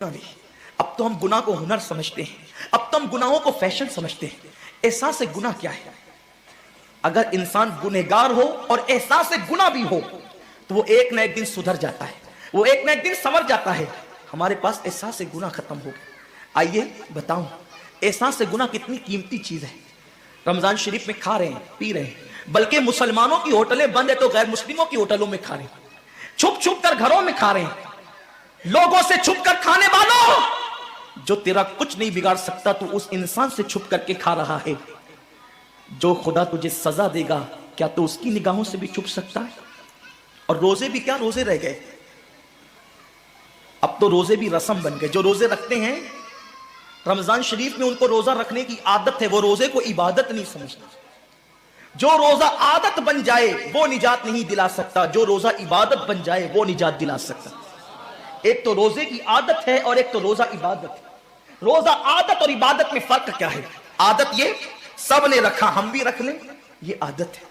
नहीं, अब तो हम गुनाह को हुनर समझते हैं, अब तो हम गुनाहों को फैशन समझते हैं। एहसास गुनाह क्या है? अगर इंसान गुनहगार हो और एहसास गुनाह भी हो तो वो एक ना एक दिन सुधर जाता है, वो एक ना एक दिन संवर जाता है। हमारे पास एहसास गुनाह खत्म हो गया। आइए बताऊं, एहसास गुनाह कितनी कीमती चीज है। रमजान शरीफ में खा रहे हैं, पी रहे हैं, बल्कि मुसलमानों की होटलें बंद है तो गैर मुस्लिमों की होटलों में खा रहे हैं, छुप छुप कर घरों में खा रहे हैं। लोगों से छुप कर खाने वालों, जो तेरा कुछ नहीं बिगाड़ सकता तो उस इंसान से छुप करके खा रहा है। जो खुदा तुझे सजा देगा क्या तो उसकी निगाहों से भी छुप सकता है? और रोजे भी क्या रोजे रह गए, अब तो रोजे भी रस्म बन गए। जो रोजे रखते हैं रमजान शरीफ में, उनको रोजा रखने की आदत है, वो रोजे को इबादत नहीं समझता। जो रोजा आदत बन जाए वो निजात नहीं दिला सकता, जो रोजा इबादत बन जाए वो निजात दिला सकता। एक तो रोजे की आदत है और एक तो रोजा इबादत है। रोजा आदत और इबादत में फर्क क्या है? आदत ये सब ने रखा हम भी रख लें, ये आदत है।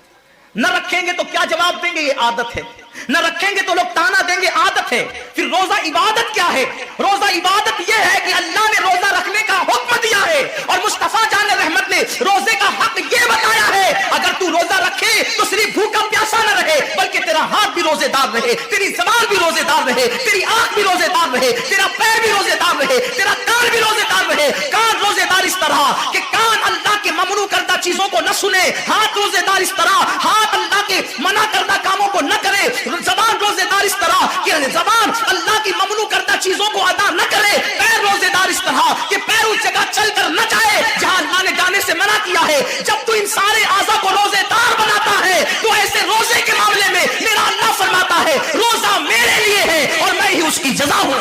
न रखेंगे तो क्या जवाब देंगे, ये आदत है। न रखेंगे तो लोग ताना देंगे, आदत है। फिर रोजा इबादत क्या है? रोजा इबादत यह है कि अल्लाह ने रोजा रखने का हुक्म दिया है और मुस्तफा जान रहमत ने रोजे का हक यह बताया है, अगर तू रोजा रखे तो सिर्फ भूखा प्यासा न रहे, बल्कि तेरा हाथ भी रोजेदार रहे, तेरी जबान भी रोजेदार रहे, तेरी आंख भी रोजेदार रहे, तेरा पैर भी रोजेदार रहे, तेरा कान भी रोजेदार रहे। कान रोजेदार इस तरह कि कान अल्लाह के ममनू करदा चीजों को न सुने, हाथ रोजेदार इस तरह हाथ अल्लाह के मना करदा कामों को न करे, जबान रोजेदार इस तरह कि जबान अल्लाह की ममनू करदा चीजों को अदा न करे, पैर रोजेदार इस तरह कि पैर उस जगह चलकर न जाए जहां अल्लाह ने जाने से मना किया है। जब तू इन सारे आज़ा को रोजेदार बनाता है तो ऐसे रोजे के मामले में मेरा अल्लाह फरमाता है रोजा मेरे लिए है और मैं ही उसकी जजा हूं।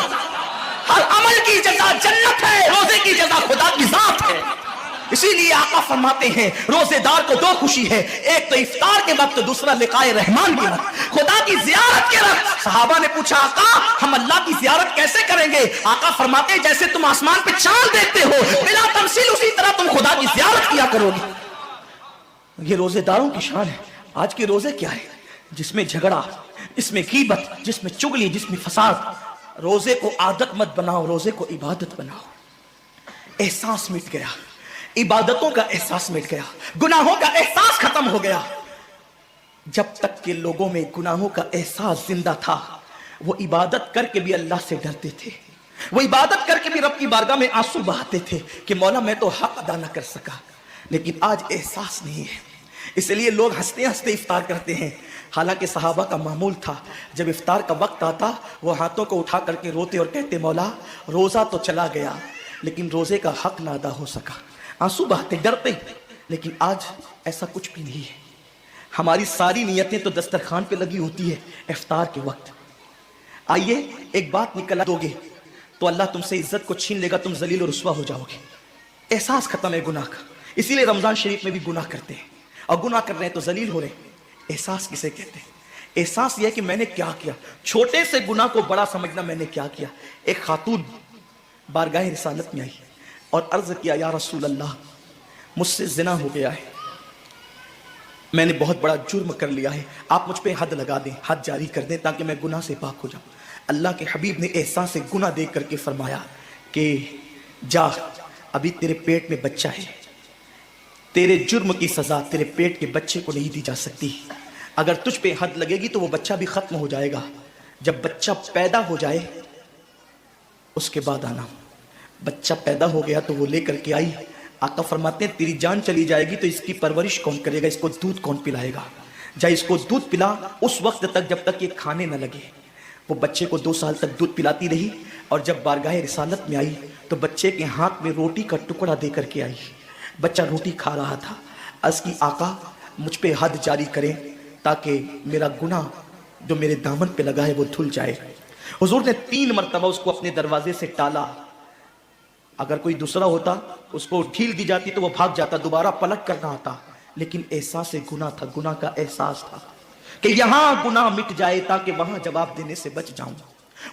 हर अमल की जजा जन्नत है, रोजे की जजा खुदा की जात है। इसीलिए आका फरमाते हैं रोजेदार को दो खुशी है, एक तो इफ्तार के वक्त, दूसरा लिकाए रहमान के वक्त, खुदा की जियारत के वक्त। सहाबा ने पूछा आका हम अल्लाह की जियारत कैसे करेंगे? आका फरमाते हैं जैसे तुम आसमान पे चांद देखते हो बिला तमसील, उसी तरह तुम खुदा की जियारत किया करोगे। ये रोजेदारों की शान है। आज के रोजे क्या है? जिसमें झगड़ा, जिसमें गीबत, जिसमें चुगली, जिसमें फसाद। रोजे को आदत मत बनाओ, रोजे को इबादत बनाओ। एहसास मिट गया, इबादतों का एहसास मिट गया, गुनाहों का एहसास खत्म हो गया। जब तक के लोगों में गुनाहों का एहसास जिंदा था वो इबादत करके भी अल्लाह से डरते थे, वो इबादत करके भी रब की बारगाह में आंसू बहाते थे कि मौला मैं तो हक अदा न कर सका। लेकिन आज एहसास नहीं है, इसलिए लोग हंसते हंसते इफ्तार करते हैं। हालांकि सहाबा का मामूल था जब इफ्तार का वक्त आता वो हाथों को उठा करके रोते और कहते मौला रोजा तो चला गया लेकिन रोजे का हक ना अदा हो सका। आंसू बहाते, डरते। लेकिन आज ऐसा कुछ भी नहीं है। हमारी सारी नियतें तो दस्तरखान पे लगी होती है इफ्तार के वक्त। आइए एक बात निकला दोगे तो अल्लाह तुमसे इज्जत को छीन लेगा, तुम जलील और रुस्वा हो जाओगे। एहसास खत्म है गुनाह का। इसीलिए रमजान शरीफ में भी गुनाह करते हैं और गुनाह कर रहे हैं तो जलील हो रहे हैं। एहसास किसे कहते हैं? एहसास यह कि मैंने क्या किया। छोटे से गुनाह को बड़ा समझना, मैंने क्या किया। एक खातून बारगाह रिसालत में आई और अर्ज किया या रसूल अल्लाह मुझसे जिना हो गया है, मैंने बहुत बड़ा जुर्म कर लिया है, आप मुझ पे हद लगा दें, हद जारी कर दें ताकि मैं गुनाह से पाक हो जाऊं। अल्लाह के हबीब ने एहसास से गुनाह देख करके फरमाया कि जा अभी तेरे पेट में बच्चा है, तेरे जुर्म की सजा तेरे पेट के बच्चे को नहीं दी जा सकती। अगर तुझ पे हद लगेगी तो वो बच्चा भी खत्म हो जाएगा। जब बच्चा पैदा हो जाए उसके बाद आना। बच्चा पैदा हो गया तो वो लेकर के आई। आका फरमाते हैं तेरी जान चली जाएगी तो इसकी परवरिश कौन करेगा, इसको दूध कौन पिलाएगा? जा इसको दूध पिला उस वक्त तक जब तक ये खाने न लगे। वो बच्चे को 2 साल तक दूध पिलाती रही और जब बारगाह रिसालत में आई तो बच्चे के हाथ में रोटी का टुकड़ा दे करके आई। बच्चा रोटी खा रहा था। अर्ज़ की आका मुझ पे हद जारी करें ताकि मेरा गुनाह जो मेरे दामन पे लगा है वो धुल जाए। हुजूर ने 3 मरतबा उसको अपने दरवाजे से टाला। अगर कोई दूसरा होता उसको ढील दी जाती तो वो भाग जाता, दोबारा पलट करना आता। लेकिन एहसास गुनाह था, गुनाह का एहसास था कि यहां गुनाह मिट जाए ताकि वहां जवाब देने से बच जाऊं।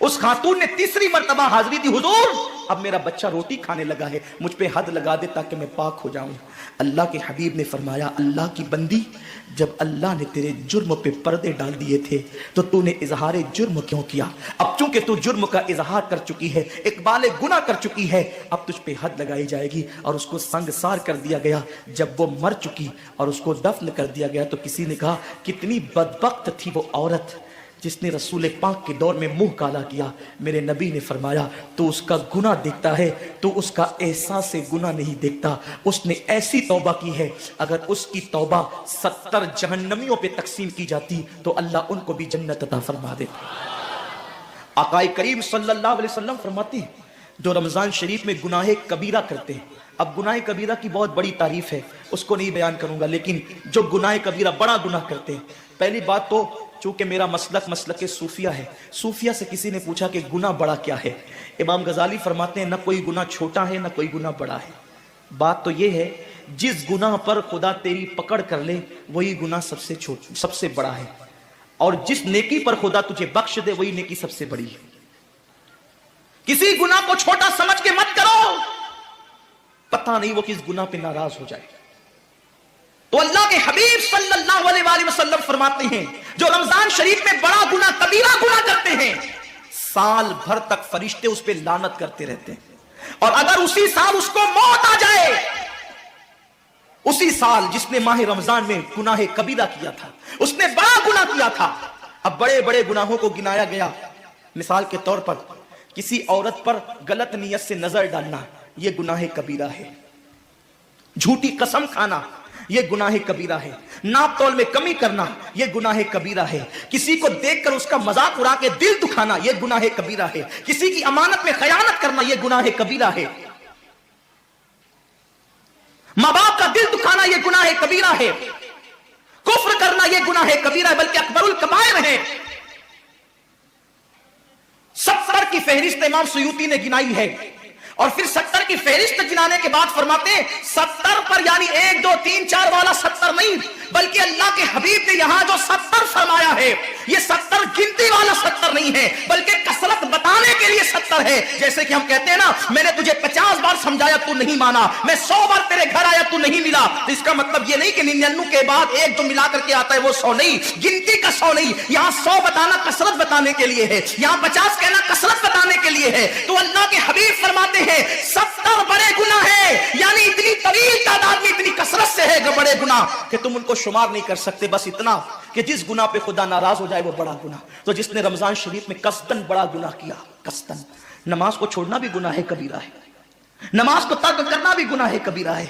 उस खातून ने तीसरी मर्तबा हाजिरी दी, हुजूर अब मेरा बच्चा रोटी खाने लगा है, मुझ पे हद लगा दे ताकि मैं पाक हो जाऊं। अल्लाह के हबीब ने फरमाया, अल्लाह की बंदी, जब अल्लाह ने तेरे जुर्म पे पर्दे डाल दिए थे तो तूने इजहार जुर्म क्यों किया? अब चूंकि तू जुर्म का इजहार कर चुकी है, इकबाल गुनाह कर चुकी है, अब तुझ पे हद लगाई जाएगी। और उसको संगसार कर दिया गया। जब वो मर चुकी और उसको दफन कर दिया गया तो किसी ने कहा, कितनी बदबख्त थी वो औरत जिसने रसूल पाक के दौर में मुंह काला किया। मेरे नबी ने फरमाया, तो उसका गुनाह देखता है, तो उसका एहसास से गुनाह नहीं देखता। उसने ऐसी तौबा की है, अगर उसकी तौबा 70 जहन्नमियों पे तकसीम की जाती तो अल्लाह उनको भी जन्नत अता फरमा देता। आकाए करीम सल्लल्लाहु अलैहि वसल्लम फरमाते हैं, जो रमजान शरीफ में गुनाह कबीरा करते हैं, अब गुनाह कबीरा की बहुत बड़ी तारीफ है, उसको नहीं बयान करूंगा, लेकिन जो गुनाह कबीरा बड़ा गुनाह करते हैं, पहली बात तो चूंकि मेरा मसलक सूफिया है, सूफिया से किसी ने पूछा कि गुनाह बड़ा क्या है? इमाम गजाली फरमाते हैं, ना कोई गुनाह छोटा है ना कोई गुनाह बड़ा है। बात तो यह है, जिस गुनाह पर खुदा तेरी पकड़ कर ले वही गुनाह सबसे बड़ा है, और जिस नेकी पर खुदा तुझे बख्श दे वही नेकी सबसे बड़ी है। किसी गुनाह को छोटा समझ के मत करो, पता नहीं वो किस गुनाह पे नाराज हो जाए। तो अल्लाह के हबीब सल्लल्लाहु अलैहि वसल्लम फरमाते हैं, जो रमजान शरीफ में बड़ा गुनाह कबीरा गुनाह करते हैं, साल भर तक फरिश्ते उस पे लानत करते रहते हैं, और अगर उसी साल उसको मौत आ जाए, उसी साल जिसने माह रमजान में गुनाह कबीरा किया था, उसने बड़ा गुनाह किया था। अब बड़े बड़े गुनाहों को गिनाया गया। मिसाल के तौर पर किसी औरत पर गलत नियत से नजर डालना, यह गुनाह कबीरा है। झूठी कसम खाना, यह गुनाह कबीरा है। नाप तौल में कमी करना, यह गुनाह कबीरा है। किसी को देखकर उसका मजाक उड़ा के दिल दुखाना, यह गुनाह कबीरा है। किसी की अमानत में खयानत करना, यह गुनाह कबीरा है। मां बाप का दिल दुखाना, यह गुनाह कबीरा है। कुफ्र करना, यह गुनाह कबीरा है, बल्कि अकबरुल कबायर है। 70 की फहरिस्त इमाम सुयूती ने गिनाई है, और फिर 70 की फहरिस्त गिनाने के बाद फरमाते हैं 70 पर, यानी 1 2 3 4 वाला 70 नहीं, बल्कि अल्लाह के हबीब ने यहां जो 70 फरमाया है, ये 70 गिनती वाला 70 नहीं है, बल्कि कसरत बताने के लिए 70 है। जैसे कि हम कहते हैं ना, मैंने तुझे 50 बार समझाया तू नहीं माना, मैं 100 बार तेरे घर आया तू नहीं मिला, तो इसका मतलब ये नहीं कि 99 के बाद एक जो मिला करके आता है वो 100 नहीं, गिनती का 100 नहीं। यहां 100 बताना कसरत बताने के लिए है, यहां 50 कहना कसरत बताने के लिए है। तो अल्लाह के हबीब फरमाते हैं 70 बड़े गुनाह है, यानी इतनी तवील तादाद में इतनी कसरत से है बड़े गुनाह कि तुम उनको शुमार नहीं कर सकते। बस इतना कि जिस गुनाह पे खुदा नाराज हो जाए वो बड़ा गुनाह। तो जिसने रमजान शरीफ में कसदन बड़ा गुनाह किया, कसदन, नमाज को छोड़ना भी गुनाह है कबीरा है, नमाज को तर्क करना भी गुनाह है कबीरा है।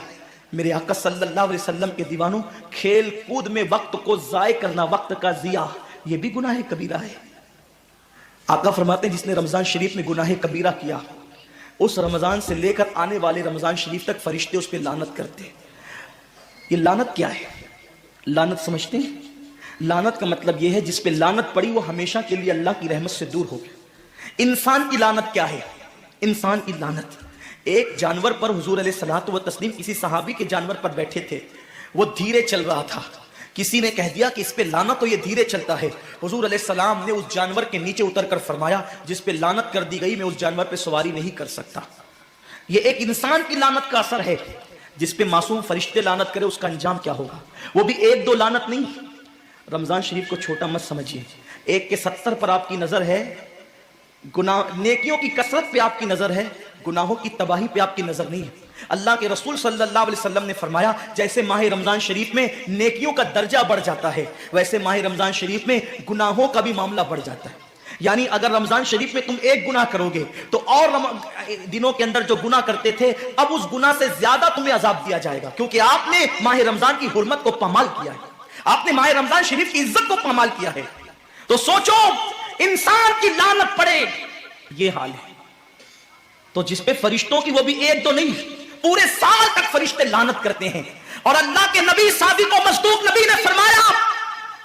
मेरे आका सल्लल्लाहु अलैहि वसल्लम के दीवानों, खेल कूद में वक्त को जाय करना, वक्त का जिया, यह भी गुनाह कबीरा है। आका फरमाते हैं, जिसने रमजान शरीफ में गुनाह कबीरा किया, उस रमजान से लेकर आने वाले रमजान शरीफ तक फरिश्ते उस पर लानत करते हैं। ये लानत क्या है? लानत समझते हैं? लानत का मतलब यह है जिस पे लानत पड़ी वो हमेशा के लिए अल्लाह की रहमत से दूर हो गया। इंसान की लानत क्या है? इंसान की लानत, एक जानवर पर हुजूर अलैहिस्सलातु व तस्लीम किसी सहाबी के जानवर पर बैठे थे, वो धीरे चल रहा था। किसी ने कह दिया कि इस पे लानत तो ये धीरे चलता है। हुजूर अलैहिस्सलाम ने उस जानवर के नीचे उतरकर फरमाया, जिस पे लानत कर दी गई मैं उस जानवर पे सवारी नहीं कर सकता। ये एक इंसान की लानत का असर है। जिस पे मासूम फरिश्ते लानत करे उसका अंजाम क्या होगा? वो भी 1 2 लानत नहीं। रमजान शरीफ को छोटा मत समझिए। 1 के 70 पर आपकी नजर है, गुनाह नेकियों की कसरत पे आपकी नजर है, गुनाहों की तबाही पे आपकी नजर नहीं है। अल्लाह के रसूल सल्लल्लाहु अलैहि वसल्लम ने फरमाया, जैसे माह रमजान शरीफ में नेकियों का दर्जा बढ़ जाता है, वैसे माह रमजान शरीफ में गुनाहों का भी मामला बढ़ जाता है। यानी अगर रमजान शरीफ में तुम एक गुनाह करोगे तो और दिनों के अंदर जो गुनाह करते थे, अब उस गुनाह से ज्यादा तुम्हें अजाब दिया जाएगा, क्योंकि आपने माह रमजान की हुर्मत को पामाल किया है, आपने माह रमजान शरीफ की इज्जत को पामाल किया है। तो सोचो, इंसान की लानत पड़े, ये हाल है। तो जिसपे फरिश्तों की, वो भी 1 2 नहीं, पूरे साल तक फरिश्ते लानत करते हैं। और अल्लाह के नबी सादिक व मसदूक नबी ने फरमाया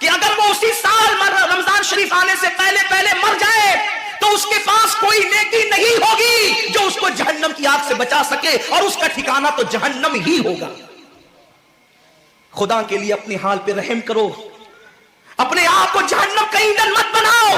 कि अगर वो उसी साल रमजान शरीफ आने से पहले पहले मर जाए तो उसके पास कोई नेकी नहीं होगी जो उसको जहन्नम की आग से बचा सके, और उसका ठिकाना तो जहन्नम ही होगा। खुदा के लिए अपने हाल पे रहम करो, अपने आप को जहन्नम का ईंधन मत बनाओ।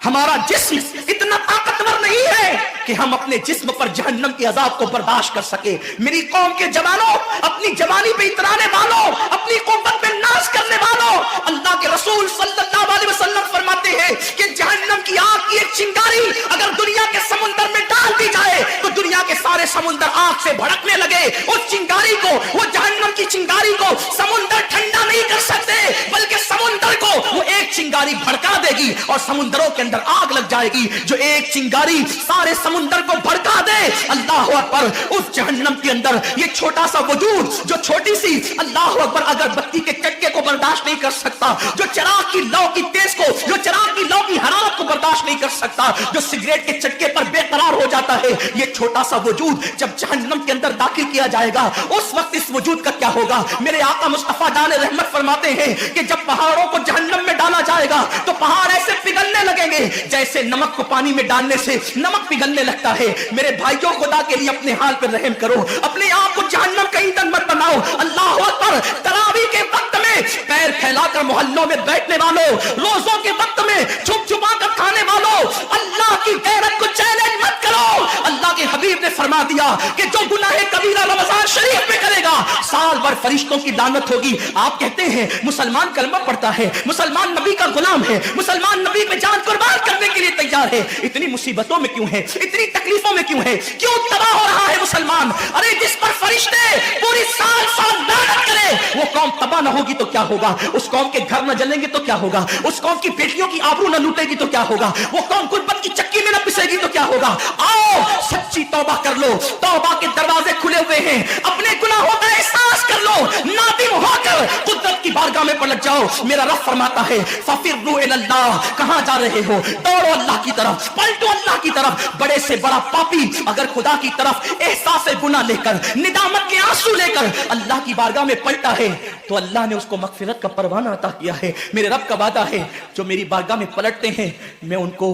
ہمارا جسم اتنا طاقتور نہیں ہے کہ ہم اپنے جسم پر جہنم کے عذاب کو برداشت کر سکے. میری قوم کے جوانوں، اپنی جوانی پہ اترانے والوں، اپنی قوت پہ ناز کرنے والوں، اللہ کے رسول صلی اللہ علیہ وسلم فرماتے ہیں کہ جہنم کی آگ کی ایک چنگاری اگر دنیا کے سمندر میں ڈال دی جائے تو دنیا کے سارے سمندر آگ سے بھڑکنے لگے. اس چنگاری کو، وہ جہنم کی چنگاری کو سمندر ٹھنڈا نہیں کر سکتے، بلکہ سمندر کو وہ ایک چنگاری بھڑکا دے گی اور سمندروں کے اندر آگ لگ جائے گی. جو ایک چنگاری سارے سمندر کو بھڑکا دے، اللہ اکبر، اس جہنم کے اندر یہ چھوٹا سا وجود جو چھوٹی سی، اللہ اکبر، اگر بتی کے چٹکے کو برداشت نہیں کر سکتا، جو چراغ کی لو کی تیز کو، جو چراغ کی لو کی حرارت کو برداشت نہیں کر سکتا، جو سگریٹ کے چٹکے پر بے قرار ہو جاتا ہے، یہ چھوٹا سا وجود جب جہنم کے اندر داخل کیا جائے گا اس وقت اس وجود کا کیا ہوگا؟ میرے آقا مصطفیٰ جان رحمت فرماتے ہیں کہ جب پہاڑوں کو جہنم میں ڈالا جائے گا تو پہاڑ ایسے پگھلنے لگیں گے جیسے نمک کو پانی میں ڈالنے سے نمک پگھلنے لگتا ہے. میرے بھائیوں، خدا کے لیے اپنے حال پر رحم کرو، اپنے آپ کو جہنم کا ایندھن مت بناؤ. اللہ اکبر، تراویح کے وقت میں پیر پھیلا کر محلوں میں بیٹھنے والوں، روزوں کے وقت میں چھپ چھپا کر کھانے والوں، اللہ کی غیرت کو چیلنج مت کرو. اللہ کے حبیب نے فرما دیا کہ جو گناہ کبیرہ رمضان شریف میں کرے گا سال بھر فرشتوں کی لعنت ہوگی. آپ کہتے ہیں مسلمان کلمہ پڑھتا ہے، مسلمان نبی کا غلام ہے، مسلمان نبی پہ جان قربان کرنے کے لیے تیار ہے، اتنی مصیبتوں میں کیوں ہے، اتنی تکلیفوں میں کیوں ہے، کیوں تباہ ہو رہا ہے مسلمان؟ ارے جس پر فرشتے پوری سال لعنت کرے وہ قوم تباہ نہ ہوگی تو کیا ہوگا؟ اس قوم کے گھر نہ جلیں گے تو کیا ہوگا؟ اس قوم کی بیٹیوں کی آبرو نہ لوٹے گی تو کیا ہوگا؟ وہ قوم غربت کی چکی میں نہ پسے گی تو کیا ہوگا؟ آؤ سچی توبہ کر لو، توبہ کے دروازے کھلے ہوئے ہیں، اپنے گناہوں کا احساس کر لو، نادم ہو کر قدرت کی بارگاہ میں پلٹ جاؤ. میرا رب فرماتا ہے فَفِرُّوا إِلَى اللَّهِ، کہاں جا رہے ہو؟ دوڑو اللہ کی طرف، پلٹو اللہ کی طرف. بڑے سے بڑا پاپی اگر خدا کی طرف احساس گناہ لے کر، ندامت کے آنسو لے کر اللہ کی بارگاہ میں پلٹا ہے تو اللہ نے اس کو مغفرت کا پروانہ عطا کیا ہے. میرے رب کا وعدہ ہے جو میری بارگاہ میں پلٹتے ہیں میں ان کو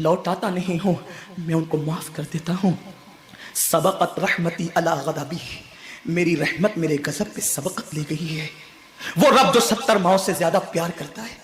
لوٹاتا نہیں ہوں، میں ان کو معاف کر دیتا ہوں. سبقت رحمتی علی غضبی، میری رحمت میرے غضب پہ سبقت لے گئی ہے. وہ رب جو 70 ماؤں سے زیادہ پیار کرتا ہے،